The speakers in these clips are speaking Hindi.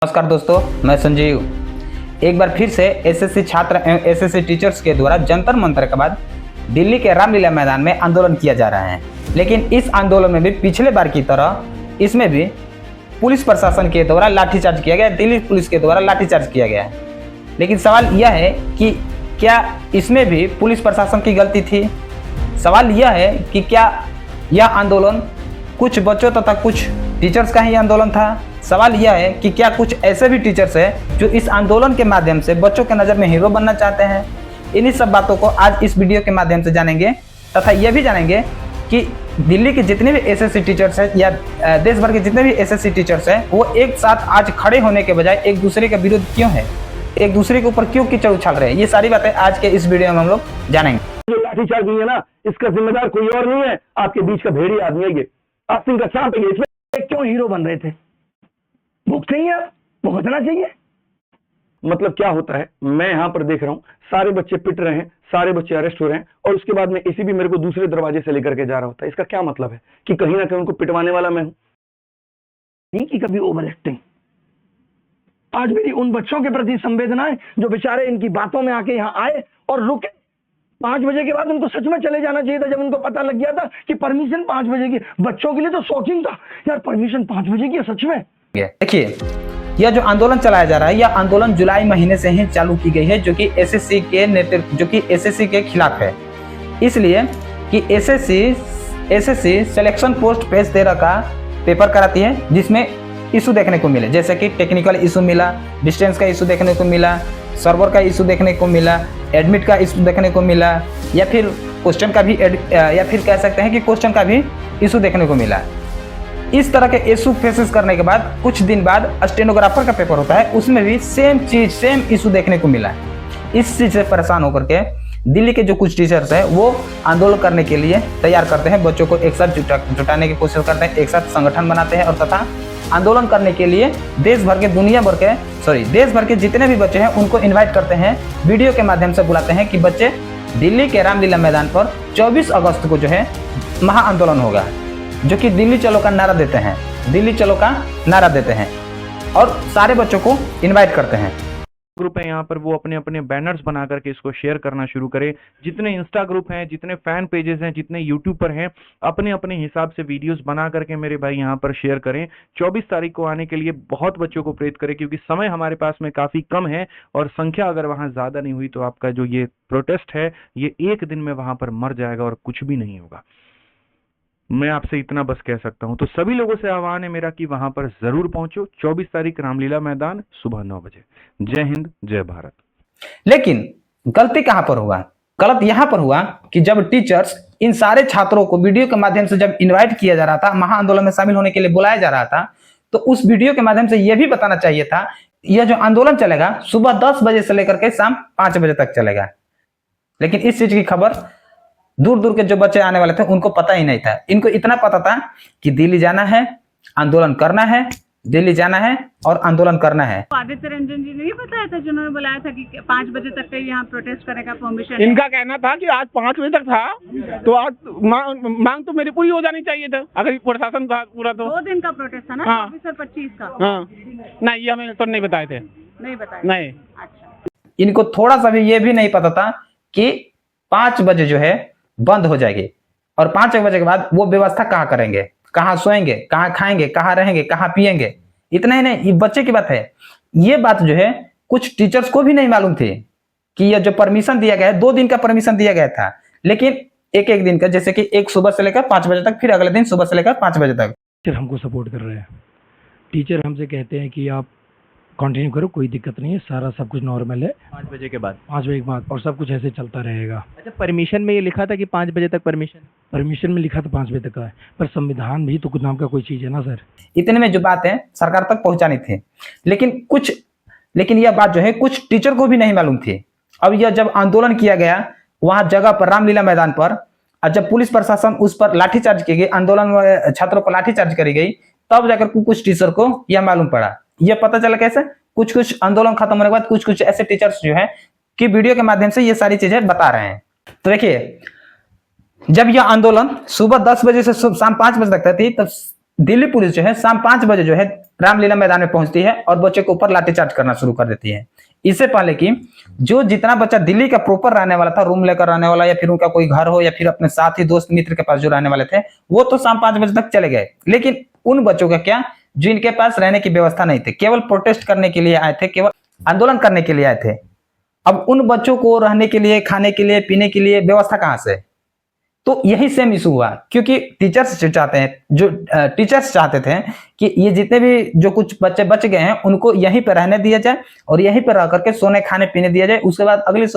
नमस्कार दोस्तों, मैं संजीव। एक बार फिर से एसएससी छात्र एवं एसएससी टीचर्स के द्वारा जंतर मंतर के बाद दिल्ली के रामलीला मैदान में आंदोलन किया जा रहा है। लेकिन इस आंदोलन में भी पिछले बार की तरह इसमें भी पुलिस प्रशासन के द्वारा लाठीचार्ज किया गया, दिल्ली पुलिस के द्वारा लाठीचार्ज किया गया है। लेकिन सवाल यह है कि क्या इसमें भी पुलिस प्रशासन की गलती थी? सवाल यह है कि क्या यह आंदोलन कुछ बच्चों तथा कुछ टीचर्स का ही आंदोलन था? सवाल यह है कि क्या कुछ ऐसे भी टीचर्स हैं जो इस आंदोलन के माध्यम से बच्चों के नज़र में हीरो बनना चाहते हैं? इन्हीं सब बातों को आज इस वीडियो के माध्यम से जानेंगे तथा यह भी जानेंगे कि दिल्ली के जितने भी एसएससी टीचर्स हैं या देश भर के जितने भी एसएससी टीचर्स हैं वो एक साथ आज खड़े होने के बजाय एक दूसरे के विरुद्ध क्यों है, एक दूसरे के ऊपर क्यों कीचड़ उछाल रहे हैं। ये सारी बातें आज के इस वीडियो में हम लोग जानेंगे। जो लाठीचार्ज हुई है ना, इसका जिम्मेदार कोई और नहीं है, आपके बीच का भेड़िया आदमी है ये। आप सिंह का सांप है। इसमें क्यों हीरो बन रहे थे? भुगते ही आप, भुगतना चाहिए। मतलब क्या होता है, मैं यहां पर देख रहा हूं सारे बच्चे पिट रहे हैं, सारे बच्चे अरेस्ट हो रहे हैं और उसके बाद में इसी भी मेरे को दूसरे दरवाजे से लेकर के जा रहा होता है। इसका क्या मतलब है कि कहीं ना कहीं उनको पिटवाने वाला मैं हूं? नहीं कि कभी ओवर एक्टिंग। आज मेरी उन बच्चों के प्रति संवेदना है जो बेचारे इनकी बातों में आके यहाँ आए और रुके। 5 बजे के बाद उनको सच में चले जाना चाहिए था, जब उनको पता लग गया था कि परमिशन 5 बजे की। बच्चों के लिए तो शॉकिंग था यार, परमिशन 5 बजे की है सच में। देखिए, यह जो आंदोलन चलाया जा रहा है, यह आंदोलन जुलाई महीने से ही चालू की गई है, जो कि एसएससी के खिलाफ है। इसलिए कि एसएससी सिलेक्शन पोस्ट पेज 13 का पेपर कराती है, जिसमें इशू देखने को मिले, जैसे कि टेक्निकल इशू मिला, डिस्टेंस का इशू देखने को मिला, सर्वर का इशू देखने को मिला, एडमिट का इशू देखने को मिला, या फिर क्वेश्चन का भी या फिर कह सकते हैं कि क्वेश्चन का भी इशू देखने को मिला। इस तरह के इशू फेसेस करने के बाद कुछ दिन बाद स्टेनोग्राफर का पेपर होता है, उसमें भी सेम इशू देखने को मिला। इस चीज से परेशान होकर के दिल्ली के जो कुछ टीचर्स हैं वो आंदोलन करने के लिए तैयार करते हैं, बच्चों को एक साथ जुटाने की कोशिश करते हैं, एक साथ संगठन बनाते हैं और तथा आंदोलन करने के लिए देश भर के जितने भी बच्चे हैं उनको इन्वाइट करते हैं, वीडियो के माध्यम से बुलाते हैं कि बच्चे दिल्ली के रामलीला मैदान पर 24 अगस्त को जो है महा आंदोलन होगा, जो कि दिल्ली चलो का नारा देते हैं, दिल्ली चलो का नारा देते हैं और सारे बच्चों को इनवाइट करते हैं। ग्रुप है यहाँ पर, वो अपने अपने बैनर्स बना करके इसको शेयर करना शुरू करें। जितने इंस्टा ग्रुप हैं, जितने फैन पेजेस हैं, जितने यूट्यूब पर हैं, अपने अपने हिसाब से वीडियोस बना करके मेरे भाई यहाँ पर शेयर करें। 24 तारीख को आने के लिए बहुत बच्चों को प्रेरित करें, क्योंकि समय हमारे पास में काफी कम है और संख्या अगर वहां ज्यादा नहीं हुई तो आपका जो ये प्रोटेस्ट है ये एक दिन में वहां पर मर जाएगा और कुछ भी नहीं होगा। मैं आपसे इतना बस कह सकता हूं। तो सभी लोगों से आह्वान है मेरा कि वहां पर जरूर पहुंचो। 24 तारीख रामलीला मैदान, सुबह 9 बजे। जय हिंद, जय भारत। लेकिन गलती कहां पर हुआ? गलत यहां पर हुआ कि जब टीचर्स इन सारे छात्रों को वीडियो के माध्यम से जब इनवाइट किया जा रहा था, महा आंदोलन में शामिल होने के लिए बुलाया जा रहा था, तो उस वीडियो के माध्यम से यह भी बताना चाहिए था यह जो आंदोलन चलेगा सुबह 10 बजे से लेकर के शाम 5 बजे तक चलेगा। लेकिन इस चीज की खबर दूर दूर के जो बच्चे आने वाले थे उनको पता ही नहीं था। इनको इतना पता था कि दिल्ली जाना है, आंदोलन करना है, दिल्ली जाना है और आंदोलन करना है। आदित्य रंजन जी ने ये बताया था, जिन्होंने बुलाया था कि 5 बजे तक के यहाँ प्रोटेस्ट करेगा परमिशन। इनका कहना था कि आज 5 बजे तक था, तो आज मांग तो मेरी पूरी हो जानी चाहिए था अगर प्रशासन था पूरा। तो 2 दिन का प्रोटेस्ट था ना, हाँ। 24 और 25 का। हाँ, नहीं ये हमें तो नहीं बताए थे। नहीं बताया? नहीं। अच्छा, इनको थोड़ा सा भी ये भी नहीं पता था कि 5 बजे जो है बंद हो जाएगी और 5 बजे के बाद वो व्यवस्था कहाँ करेंगे, कहाँ सोएंगे, कहाँ खाएंगे, कहाँ रहेंगे, कहाँ पिएंगे। इतना ही नहीं, ये बच्चे की बात है, ये बात जो है कुछ टीचर्स को भी नहीं मालूम थी कि ये जो परमिशन दिया गया है 2 दिन का परमिशन दिया गया था, लेकिन एक दिन का, जैसे कि एक सुबह से लेकर 5 बजे तक, फिर अगले दिन सुबह से लेकर 5 बजे तक। टीचर हमको सपोर्ट कर रहे हैं। टीचर हमसे कहते हैं कि आप कंटिन्यू करो, कोई दिक्कत नहीं है, सारा सब कुछ नॉर्मल है। 5 बजे के बाद? 5 बजे के बाद, और सब कुछ ऐसे चलता रहेगा। अच्छा, परमिशन में ये लिखा था कि 5 बजे तक परमिशन में लिखा था 5 बजे तक का है, पर संविधान भी तो कुछ नाम का कोई चीज है ना सर। इतने में जो बात है सरकार तक पहुंचानी थी, लेकिन यह बात जो है कुछ टीचर को भी नहीं मालूम थी। अब यह जब आंदोलन किया गया वहां जगह पर, रामलीला मैदान पर, और जब पुलिस प्रशासन उस पर लाठीचार्ज की गई, आंदोलन छात्रों पर लाठीचार्ज करी गई, तब जाकर कुछ टीचर को यह मालूम पड़ा। यह पता चला कैसे? कुछ आंदोलन खत्म होने के बाद कुछ ऐसे टीचर्स जो है कि वीडियो के माध्यम से ये सारी चीजें बता रहे हैं। तो देखिए, जब यह आंदोलन सुबह 10 बजे से शाम 5 बजे तक थी, तब दिल्ली पुलिस जो है शाम 5 बजे जो है रामलीला मैदान में पहुंचती है और बच्चे के ऊपर लाठीचार्ज करना शुरू कर देती है। इससे पहले कि जो जितना बच्चा दिल्ली का प्रॉपर रहने वाला था, रूम लेकर रहने वाला या फिर उनका कोई घर हो या फिर अपने साथी दोस्त मित्र के पास जो रहने वाले थे, वो तो शाम 5 बजे तक चले गए। लेकिन उन बच्चों का क्या, जो इनके पास रहने की व्यवस्था नहीं थी, केवल प्रोटेस्ट करने के लिए आए थे, केवल आंदोलन करने के लिए आए थे। अब उन बच्चों को रहने के लिए, खाने के लिए, पीने के लिए व्यवस्था कहां से? तो यही सेम इशू हुआ, क्योंकि टीचर्स चाहते हैं, जो टीचर्स चाहते थे कि ये जितने भी जो कुछ बच्चे बच गए हैं उनको यहीं पे रहने दिया जाए और यहीं पे रह करके सोने खाने पीने दिया जाए। उसके बाद अगली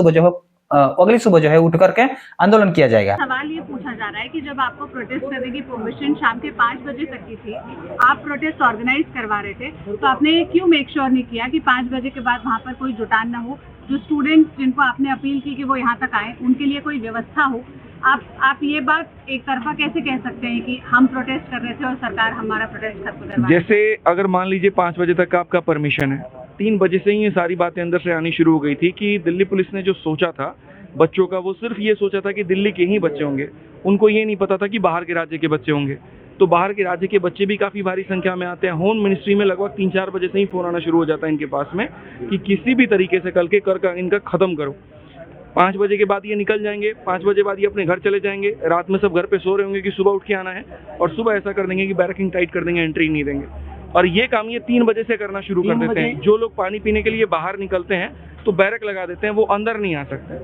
सुबह जो है उठ करके आंदोलन किया जाएगा। सवाल ये पूछा जा रहा है कि जब आपको प्रोटेस्ट करने की परमिशन शाम के 5 बजे तक की थी, आप प्रोटेस्ट ऑर्गेनाइज करवा रहे थे, तो आपने क्यों मेक श्योर नहीं किया कि 5 बजे के बाद वहाँ पर कोई जुटान न हो, जो स्टूडेंट्स जिनको आपने अपील की कि वो यहाँ तक आए उनके लिए कोई व्यवस्था हो? आप ये बात एक तरफा कैसे कह सकते हैं कि हम प्रोटेस्ट कर रहे थे और सरकार हमारा प्रोटेस्ट खत्म करवा रही है? जैसे अगर मान लीजिए 5 बजे तक का आपका परमिशन है, 3 बजे से ही ये सारी बातें अंदर से आनी शुरू हो गई थी कि दिल्ली पुलिस ने जो सोचा था बच्चों का, वो सिर्फ ये सोचा था कि दिल्ली के ही बच्चे होंगे। उनको ये नहीं पता था कि बाहर के राज्य के बच्चे होंगे। तो बाहर के राज्य के बच्चे भी काफ़ी भारी संख्या में आते हैं। होम मिनिस्ट्री में लगभग 3-4 बजे से ही फ़ोन आना शुरू हो जाता है इनके पास में कि किसी भी तरीके से कल के कर इनका ख़त्म करो। 5 बजे के बाद ये निकल जाएंगे, 5 बजे बाद ये अपने घर चले जाएंगे, रात में सब घर पे सो रहे होंगे कि सुबह उठ के आना है, और सुबह ऐसा कर देंगे कि बैरकिंग टाइट कर देंगे, एंट्री नहीं देंगे। और ये काम ये 3 बजे से करना शुरू कर देते हैं। जो लोग पानी पीने के लिए बाहर निकलते हैं तो बैरक लगा देते हैं, वो अंदर नहीं आ सकते,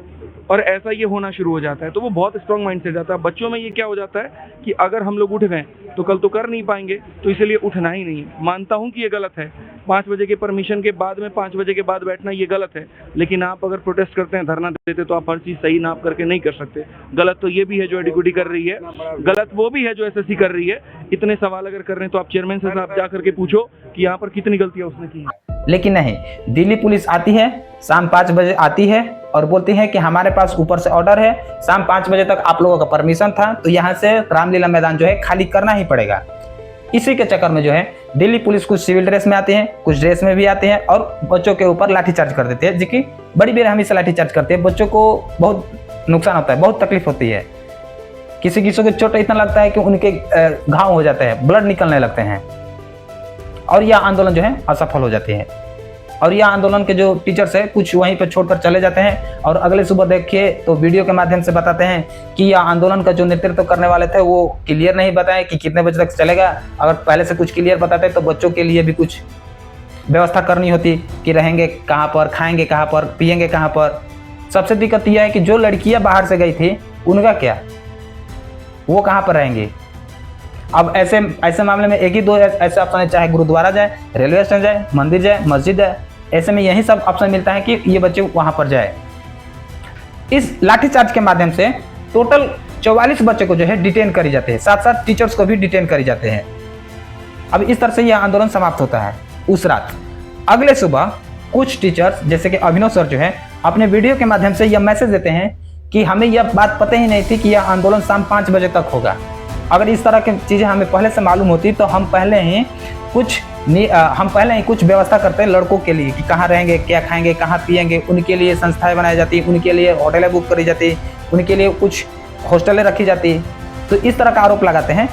और ऐसा ये होना शुरू हो जाता है। तो वो बहुत स्ट्रॉन्ग माइंड से जाता है। बच्चों में ये क्या हो जाता है कि अगर हम लोग उठ गए तो कल तो कर नहीं पाएंगे, तो इसलिए उठना ही नहीं है। मानता हूँ कि ये गलत है, 5 बजे के परमिशन के बाद में 5 बजे के बाद बैठना ये गलत है, लेकिन आप अगर प्रोटेस्ट करते हैं, धरना देते, तो आप हर चीज़ सही नाप करके नहीं कर सकते। गलत तो ये भी है जो एडीक्यूटी कर रही है, गलत वो भी है जो एसएससी कर रही है। इतने सवाल अगर कर रहे हैं तो आप चेयरमैन से साहब जा करके पूछो कि यहाँ पर कितनी गलतियाँ उसने की है। लेकिन नहीं, दिल्ली पुलिस आती है, शाम 5 बजे आती है और बोलती है कि हमारे पास ऊपर से ऑर्डर है, शाम 5 बजे तक आप लोगों का परमिशन था, तो यहाँ से रामलीला मैदान जो है खाली करना ही पड़ेगा। इसी के चक्कर में जो है दिल्ली पुलिस कुछ सिविल ड्रेस में आती है, कुछ ड्रेस में भी आते हैं और बच्चों के ऊपर लाठीचार्ज कर देते हैं, जो कि बड़ी बेरहमी से लाठीचार्ज करते हैं। बच्चों को बहुत नुकसान होता है, बहुत तकलीफ होती है। किसी किसी को चोट इतना लगता है कि उनके घाव हो जाते हैं, ब्लड निकलने लगते हैं, और यह आंदोलन जो है असफल हो जाते हैं। और यह आंदोलन के जो टीचर्स है कुछ वहीं पर छोड़कर चले जाते हैं, और अगले सुबह देखिए तो वीडियो के माध्यम से बताते हैं कि यह आंदोलन का जो नेतृत्व करने वाले थे वो क्लियर नहीं बताए कि कितने बजे तक चलेगा। अगर पहले से कुछ क्लियर बताते तो बच्चों के लिए भी कुछ व्यवस्था करनी होती कि रहेंगे कहाँ पर, खाएंगे कहाँ पर, पिएंगे कहाँ पर। सबसे दिक्कत यह है कि जो लड़कियाँ बाहर से गई थी उनका क्या, वो कहाँ पर रहेंगी? अब ऐसे मामले में एक ही दो ऐसे ऑप्शन है, चाहे गुरुद्वारा जाए, रेलवे स्टेशन जाए, मंदिर जाए, मस्जिद जाए। ऐसे में यही सब ऑप्शन मिलता है कि ये बच्चे वहां पर जाए। इस लाठीचार्ज के माध्यम से टोटल 44 बच्चे को जो है डिटेन करी जाते हैं, साथ साथ टीचर्स को भी डिटेन करी जाते हैं। अब इस तरह से यह आंदोलन समाप्त होता है उस रात। अगले सुबह कुछ टीचर्स जैसे कि अभिनव सर जो है अपने वीडियो के माध्यम से यह मैसेज देते हैं कि हमें यह बात पता ही नहीं थी कि यह आंदोलन शाम 5 बजे तक होगा। अगर इस तरह की चीज़ें हमें पहले से मालूम होती तो हम पहले ही कुछ व्यवस्था करते हैं लड़कों के लिए कि कहाँ रहेंगे, क्या खाएंगे, कहाँ पिएंगे। उनके लिए संस्थाएं बनाई जाती, उनके लिए होटलें बुक करी जाती, उनके लिए कुछ हॉस्टलें रखी जाती। तो इस तरह का आरोप लगाते हैं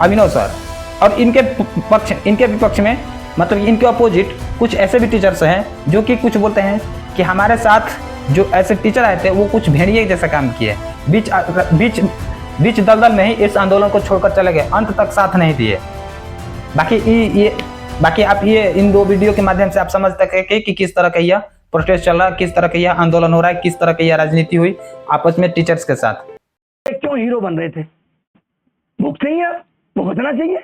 अभिनव सर। और इनके विपक्ष में मतलब इनके अपोजिट कुछ ऐसे भी टीचर्स हैं जो कि कुछ बोलते हैं कि हमारे साथ जो ऐसे टीचर आए थे वो कुछ भेड़िए जैसा काम किए, बीच दलदल में ही इस आंदोलन को छोड़कर चले गए, अंत तक साथ नहीं दिए। बाकी आप ये इन दो वीडियो के माध्यम से आप समझ सके कि किस तरह का यह प्रोटेस्ट चल रहा है, किस तरह का यह आंदोलन हो रहा है, किस तरह की यह राजनीति हुई आपस में टीचर्स के साथ। क्यों हीरो बन रहे थे? भुगते ही आप, भुगतना चाहिए।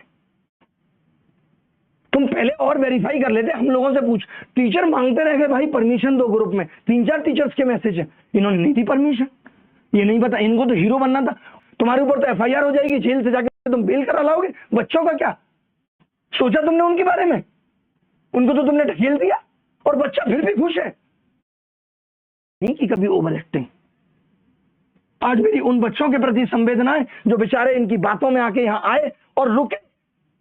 तुम पहले और वेरीफाई कर लेते, हम लोगों से पूछ। टीचर मांगते रह गए भाई परमिशन दो, ग्रुप में 3-4 टीचर्स के मैसेज है, इन्होंने नहीं दी परमिशन। ये नहीं पता, इनको तो हीरो बनना था। तुम्हारे ऊपर तो एफआईआर हो जाएगी, जेल से जाके तुम बेल करा लाओगे। बच्चों का क्या सोचा तुमने उनके बारे में? उनको तो तुमने ढकेल दिया और बच्चा फिर भी खुश है। नहीं कि कभी ओवर एक्टिंग। आज मेरी उन बच्चों के प्रति संवेदना है जो बेचारे इनकी बातों में आके यहाँ आए और रुके।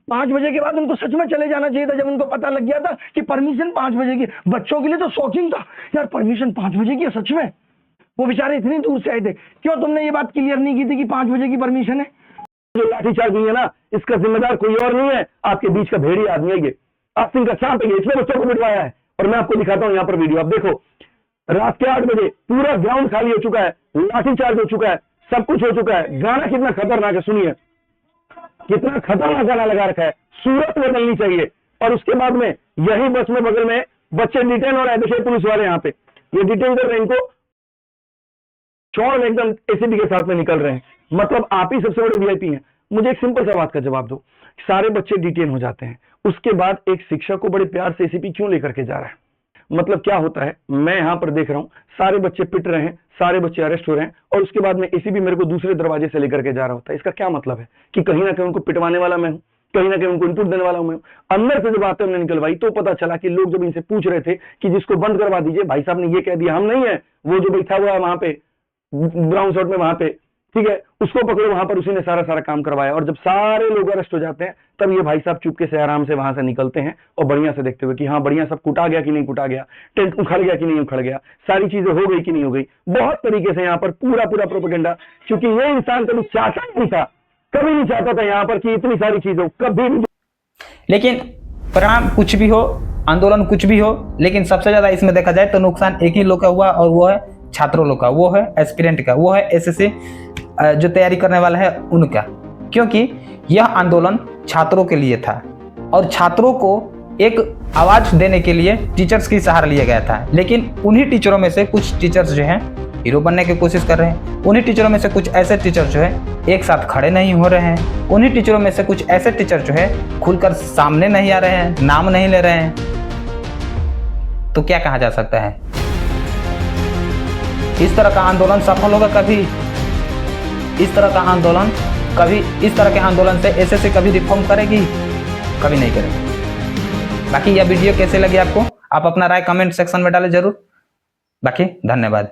5 बजे के बाद उनको सच में चले जाना चाहिए था, जब उनको पता लग गया था कि परमिशन 5 बजे की। बच्चों के लिए तो शॉकिंग था यार, परमिशन 5 बजे की है सच में। वो बेचारे इतनी दूर से आए थे। क्यों तुमने ये बात क्लियर नहीं की थी कि 5 बजे की परमिशन है? जो लाठीचार्ज हुई है ना, इसका जिम्मेदार कोई और नहीं है, आपके बीच का भेड़ी आदमी है ये। आस्तीन का सांप है ये, इसने बच्चों को पिटवाया है। और मैं आपको दिखाता हूं यहाँ पर वीडियो, आप देखो, रात के 8 बजे पूरा ग्राउंड खाली हो चुका है, लाठीचार्ज हो चुका है, सब कुछ हो चुका है। गाना कितना खतरनाक है, सुनिए कितना खतरनाक गाना लगा रखा है, सूरत बदलनी चाहिए। और उसके बाद में यही बस में बगल में बच्चे डिटेन हो रहे हैं, देखिए पुलिस वाले यहाँ पे ये डिटेन कर रहे हैं इनको, चौड़ एकदम एसीबी के साथ में निकल रहे हैं। मतलब आप ही सबसे बड़े वीआईपी हैं। मुझे एक सिंपल सा बात का जवाब दो, सारे बच्चे डिटेन हो जाते हैं, उसके बाद एक शिक्षक को बड़े प्यार से एसीपी क्यों लेकर के जा रहा है? मतलब क्या होता है, मैं यहां पर देख रहा हूं सारे बच्चे पिट रहे हैं, सारे बच्चे अरेस्ट हो रहे हैं, और उसके बाद में एसीपी मेरे को दूसरे दरवाजे से लेकर के जा रहा होता है। इसका क्या मतलब है कि कहीं ना कहीं उनको पिटवाने वाला मैं हूं, कहीं ना कहीं उनको इनपुट देने वाला हूं मैं हूं। अंदर से जब बातें हमने निकलवाई तो पता चला कि लोग जब इनसे पूछ रहे थे कि जिसको बंद करवा दीजिए, भाई साहब ने ये कह दिया हम नहीं है, वो जो बैठा हुआ है वहां पे ब्राउन शर्ट में वहां पे, ठीक है, उसको पकड़ो, वहां पर उसी ने सारा काम करवाया। और जब सारे लोग अरेस्ट हो जाते हैं तब ये भाई साहब चुपके से आराम से वहां से निकलते हैं और बढ़िया से देखते हुए कि हाँ बढ़िया सब कुटा गया कि नहीं कुटा गया, टेंट उखड़ गया कि नहीं उखड़ गया, सारी चीजें हो गई कि नहीं हो गई। बहुत तरीके से यहाँ पर पूरा प्रोपेगेंडा, क्योंकि ये इंसान कभी चाहता नहीं था, कभी नहीं चाहता था यहाँ पर कि इतनी सारी चीजें कभी भी। लेकिन परिणाम कुछ भी हो, आंदोलन कुछ भी हो, लेकिन सबसे ज्यादा इसमें देखा जाए तो नुकसान एक ही लोग का हुआ, और वो है छात्रों लोग का, वो है एस्पिरेंट का, वो है एसएससी जो तैयारी करने वाला है उनका। क्योंकि यह आंदोलन छात्रों के लिए था और छात्रों को एक आवाज देने के लिए टीचर्स की सहारा लिया गया था। लेकिन उन्हीं टीचरों में से कुछ टीचर्स जो हैं हीरो बनने की कोशिश कर रहे हैं, उन्हीं टीचरों में से कुछ ऐसे टीचर जो है एक साथ खड़े नहीं हो रहे हैं, उन्हीं टीचरों में से कुछ ऐसे टीचर जो है खुलकर सामने नहीं आ रहे हैं, नाम नहीं ले रहे हैं। तो क्या कहा जा सकता है, इस तरह का आंदोलन सफल होगा कभी? इस तरह का आंदोलन कभी, इस तरह के आंदोलन से एसएससी कभी रिफॉर्म करेगी? कभी नहीं करेगी। बाकी यह वीडियो कैसे लगी आपको, आप अपना राय कमेंट सेक्शन में डालें जरूर। बाकी धन्यवाद।